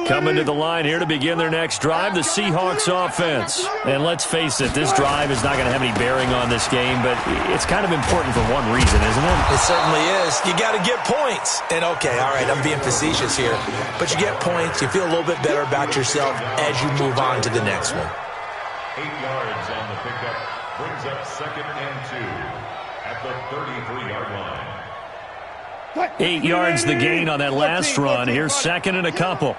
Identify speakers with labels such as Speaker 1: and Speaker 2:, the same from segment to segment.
Speaker 1: Coming to the line here to begin their next drive, the Seahawks offense. And let's face it, this drive is not going to have any bearing on this game, but it's kind of important for one reason, isn't it?
Speaker 2: It certainly is. You got to get points. And okay, all right, I'm being facetious here, but you get points, you feel a little bit better about yourself as you move on to the next one.
Speaker 3: 8 yards on the pickup brings up 2nd and 2 at the 33-yard line.
Speaker 1: 8 yards the gain on that last run. Here's 2nd and a couple.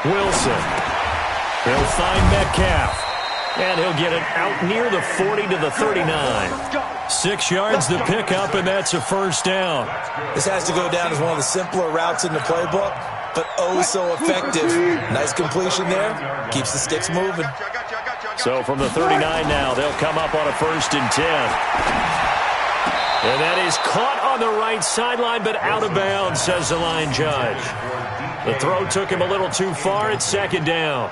Speaker 1: Wilson. He'll find Metcalf. And he'll get it out near the 40 to the 39. 6 yards the pickup, and that's a first down.
Speaker 2: This has to go down as one of the simpler routes in the playbook, but oh so effective. Nice completion there. Keeps the sticks moving.
Speaker 1: So from the 39 now, they'll come up on a 1st and 10. And that is caught on the right sideline, but out of bounds, says the line judge. The throw took him a little too far. It's 2nd down.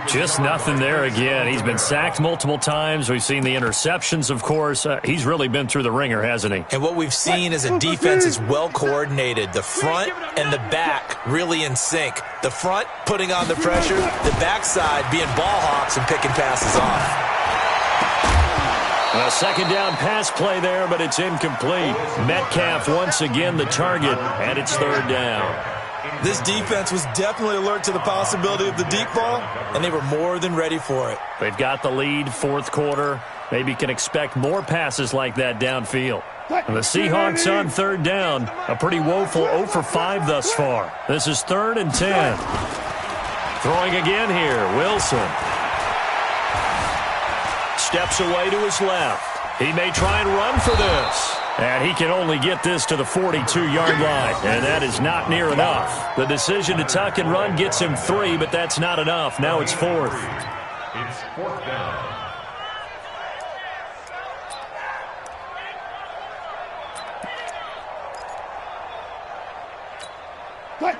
Speaker 1: Just nothing there again. He's been sacked multiple times. We've seen the interceptions, of course. He's really been through the ringer, hasn't he? And
Speaker 2: what we've seen is a defense is well coordinated. The front and the back really in sync. The front putting on the pressure, the backside being ball hawks and picking passes off.
Speaker 1: A 2nd down pass play there, but it's incomplete. Metcalf once again the target, and it's 3rd down.
Speaker 2: This defense was definitely alert to the possibility of the deep ball, and they were more than ready for it.
Speaker 1: They've got the lead, 4th quarter. Maybe can expect more passes like that downfield. And the Seahawks on 3rd down, a pretty woeful 0 for 5 thus far. This is 3rd and 10. Throwing again here, Wilson. Steps away to his left. He may try and run for this. And he can only get this to the 42-yard line. And that is not near enough. The decision to tuck and run gets him 3, but that's not enough. Now it's 4th.
Speaker 3: It's 4th down.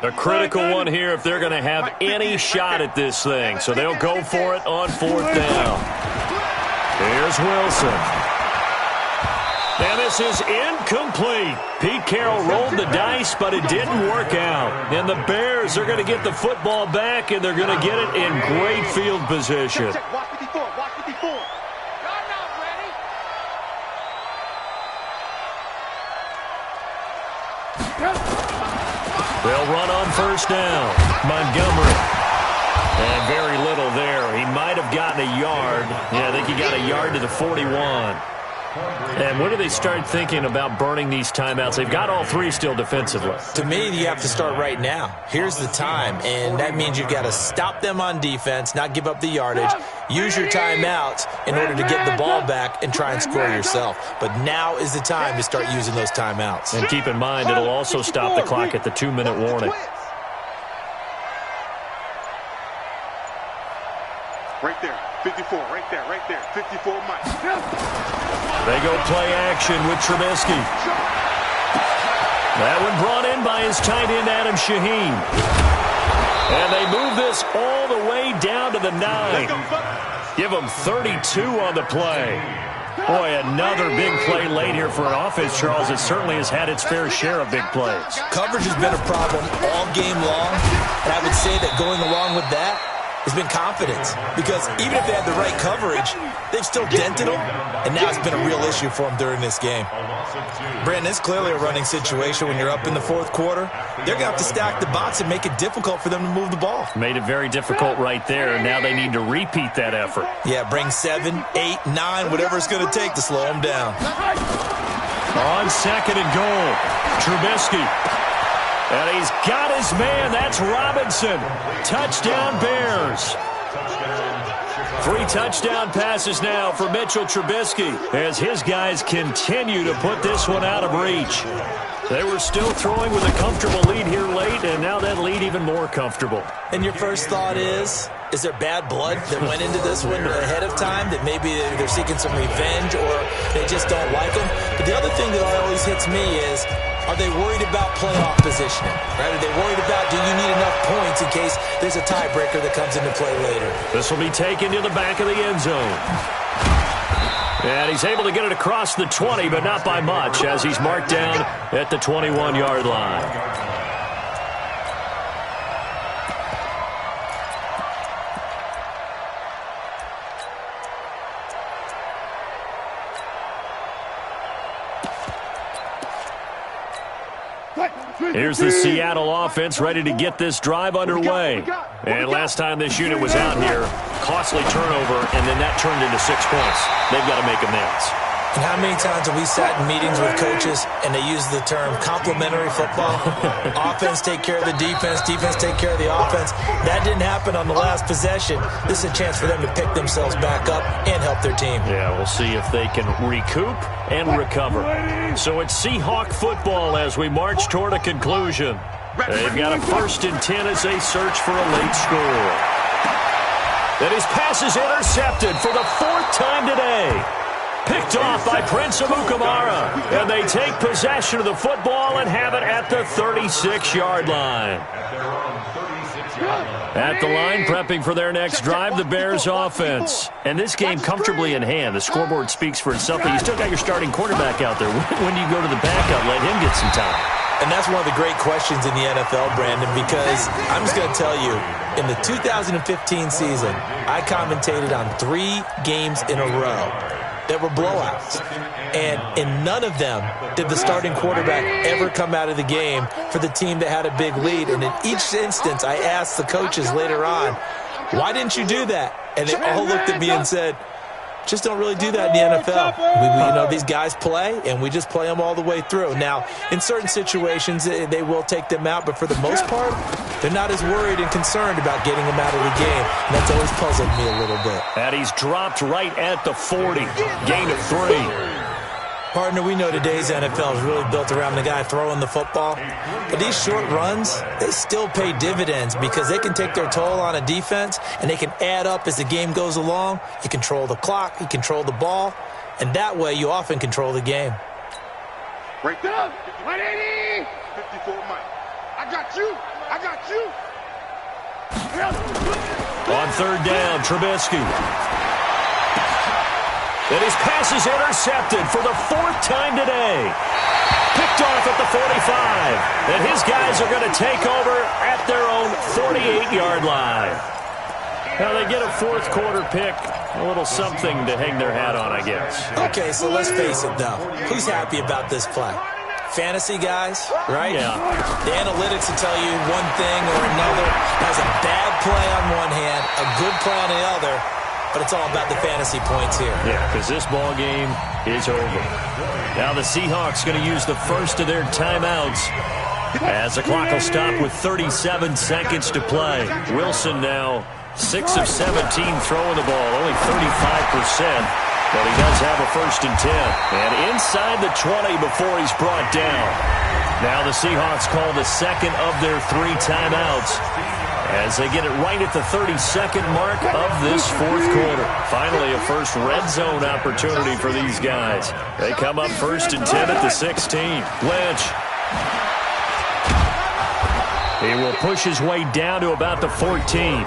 Speaker 1: A critical one here if they're going to have any shot at this thing. So they'll go for it on 4th down. Here's Wilson. And this is incomplete. Pete Carroll rolled the dice, but it didn't work out. And the Bears are going to get the football back, and they're going to get it in great field position.
Speaker 4: Watch 54. Watch 54.
Speaker 1: They'll run on 1st down. Montgomery. And very little there. He might have gotten a yard. Yeah, I think he got a yard to the 41. And when do they start thinking about burning these timeouts? They've got all 3 still defensively.
Speaker 2: To me, you have to start right now. Here's the time, and that means you've got to stop them on defense, not give up the yardage, use your timeouts in order to get the ball back and try and score yourself. But now is the time to start using those timeouts.
Speaker 1: And keep in mind, it'll also stop the clock at the 2-minute warning.
Speaker 4: Right there, 54, right there, 54 miles.
Speaker 1: They go play action with Trubisky. That one brought in by his tight end, Adam Shaheen. And they move this all the way down to the 9. Give them 32 on the play. Boy, another big play late here for an offense, Charles. It certainly has had its fair share of big plays.
Speaker 2: Coverage has been a problem all game long. And I would say that going along with that has been confidence, because even if they had the right coverage, they've still dented them, and now it's been a real issue for them during this game. Brandon, it's clearly a running situation when you're up in the 4th quarter. They're going to have to stack the box and make it difficult for them to move the ball.
Speaker 1: Made it very difficult right there, and now they need to repeat that effort.
Speaker 2: Yeah, bring 7, 8, 9, whatever it's going to take to slow them down.
Speaker 1: On 2nd and goal, Trubisky. And he's got his man. That's Robinson. Touchdown, Bears. 3 touchdown passes now for Mitchell Trubisky as his guys continue to put this one out of reach. They were still throwing with a comfortable lead here late, and now that lead even more comfortable.
Speaker 2: And your first thought is there bad blood that went into this one ahead of time, that maybe they're seeking some revenge or they just don't like them? But the other thing that always hits me is, are they worried about playoff positioning? Right? Are they worried about, do you need enough points in case there's a tiebreaker that comes into play later?
Speaker 1: This will be taken to the back of the end zone. And he's able to get it across the 20, but not by much, as he's marked down at the 21-yard line. Here's the Seattle offense ready to get this drive underway. And last time this unit was out here, costly turnover, and then that turned into 6 points. They've got to make amends.
Speaker 2: And how many times have we sat in meetings with coaches and they use the term complementary football? Offense take care of the defense, defense take care of the offense. That didn't happen on the last possession. This is a chance for them to pick themselves back up and help their team.
Speaker 1: Yeah, we'll see if they can recoup and recover. So it's Seahawk football as we march toward a conclusion. They've got a 1st and 10 as they search for a late score. And his pass is intercepted for the 4th time today. Picked off by Prince Amukamara. And they take possession of the football and have it at the 36-yard line. At the line, prepping for their next drive, the Bears offense. And this game comfortably in hand. The scoreboard speaks for itself, but you still got your starting quarterback out there. When do you go to the backup? Let him get some time.
Speaker 2: And that's one of the great questions in the NFL, Brandon, because I'm just going to tell you, in the 2015 season, I commentated on 3 games in a row that were blowouts. And in none of them did the starting quarterback ever come out of the game for the team that had a big lead. And in each instance, I asked the coaches later on, why didn't you do that? And they all looked at me and said, just don't really do that in the NFL. These guys play, and we just play them all the way through. Now, in certain situations, they will take them out, but for the most part, they're not as worried and concerned about getting them out of the game. And that's always puzzled me a little bit.
Speaker 1: And he's dropped right at the 40. Gain of 3.
Speaker 2: Partner, we know today's NFL is really built around the guy throwing the football. But these short runs, they still pay dividends because they can take their toll on a defense, and they can add up as the game goes along. You control the clock, you control the ball, and that way you often control the game.
Speaker 4: Right there. 180. 54 Mike. I got you. I got you.
Speaker 1: On 3rd down, Trubisky. And his pass is intercepted for the 4th time today. Picked off at the 45. And his guys are going to take over at their own 48-yard line. Now they get a 4th quarter pick. A little something to hang their hat on, I guess.
Speaker 2: Okay, so let's face it, though. Who's happy about this play? Fantasy guys, right?
Speaker 1: Yeah.
Speaker 2: The analytics will tell you one thing or another. Has a bad play on one hand, a good play on the other. But it's all about the fantasy points here.
Speaker 1: Yeah, because this ball game is over. Now the Seahawks going to use the first of their timeouts as the clock will stop with 37 seconds to play. Wilson now 6 of 17 throwing the ball, only 35%. But he does have a 1st and 10. And inside the 20 before he's brought down. Now the Seahawks call the second of their 3 timeouts as they get it right at the 32nd mark of this 4th quarter. Finally, a first red zone opportunity for these guys. They come up 1st and 10 at the 16. Lynch. He will push his way down to about the 14.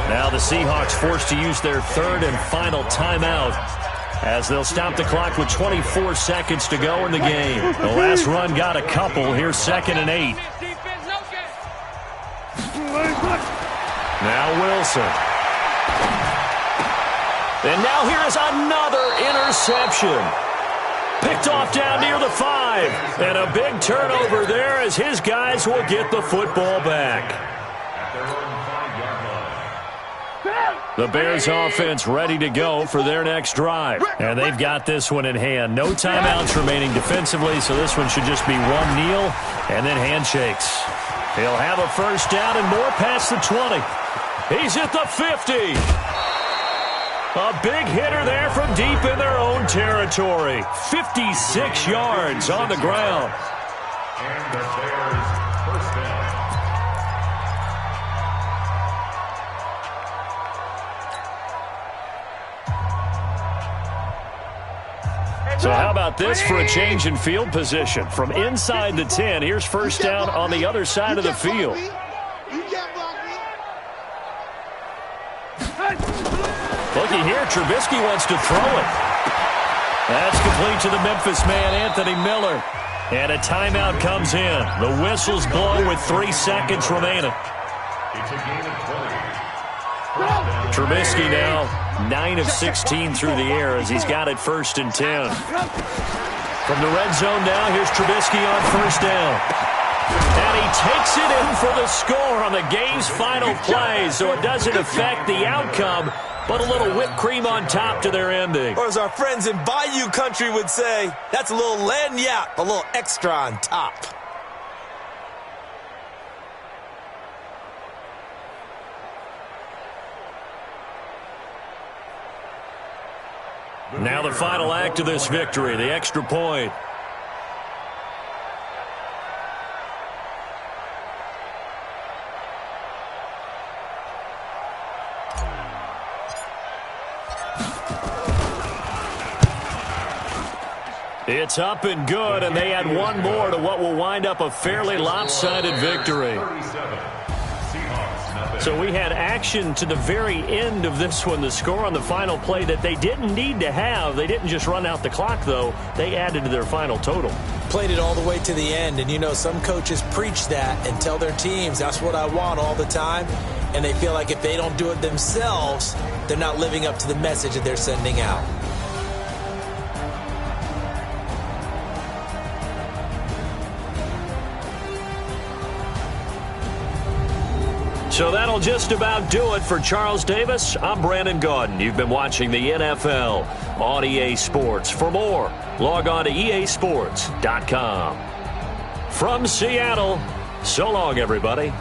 Speaker 1: Now the Seahawks forced to use their 3rd and final timeout as they'll stop the clock with 24 seconds to go in the game. The last run got a couple. Here's 2nd and 8. Now Wilson. And now here is another interception. Picked off down near the 5. And a big turnover there as his guys will get the football back. The Bears offense ready to go for their next drive. And they've got this one in hand. No timeouts remaining defensively, so this one should just be one kneel and then handshakes. He'll have a 1st down and more past the 20. He's at the 50. A big hitter there from deep in their own territory. 56 yards on the ground.
Speaker 3: And the Bears' 1st down.
Speaker 1: So how about this for a change in field position? From inside the 10, here's 1st down on the other side of the field. Looky here, Trubisky wants to throw it. That's complete to the Memphis man, Anthony Miller. And a timeout comes in. The whistles blow with 3 seconds remaining.
Speaker 3: It's a gain of 20.
Speaker 1: Trubisky now 9 of 16 through the air as he's got it 1st and 10. From the red zone now, here's Trubisky on 1st down. he takes it in for the score on the game's final play, so it doesn't affect the outcome, but a little whipped cream on top to their ending.
Speaker 2: Or as our friends in Bayou Country would say, that's a little lagniappe, a little extra on top.
Speaker 1: Now the final act of this victory, the extra point. It's up and good, and they add one more to what will wind up a fairly lopsided victory. So we had action to the very end of this one, the score on the final play that they didn't need to have. They didn't just run out the clock, though. They added to their final total.
Speaker 2: Played it all the way to the end, and you know some coaches preach that and tell their teams, that's what I want all the time, and they feel like if they don't do it themselves, they're not living up to the message that they're sending out.
Speaker 1: So that'll just about do it for Charles Davis. I'm Brandon Gaudin. You've been watching the NFL on EA Sports. For more, log on to easports.com. From Seattle, so long, everybody.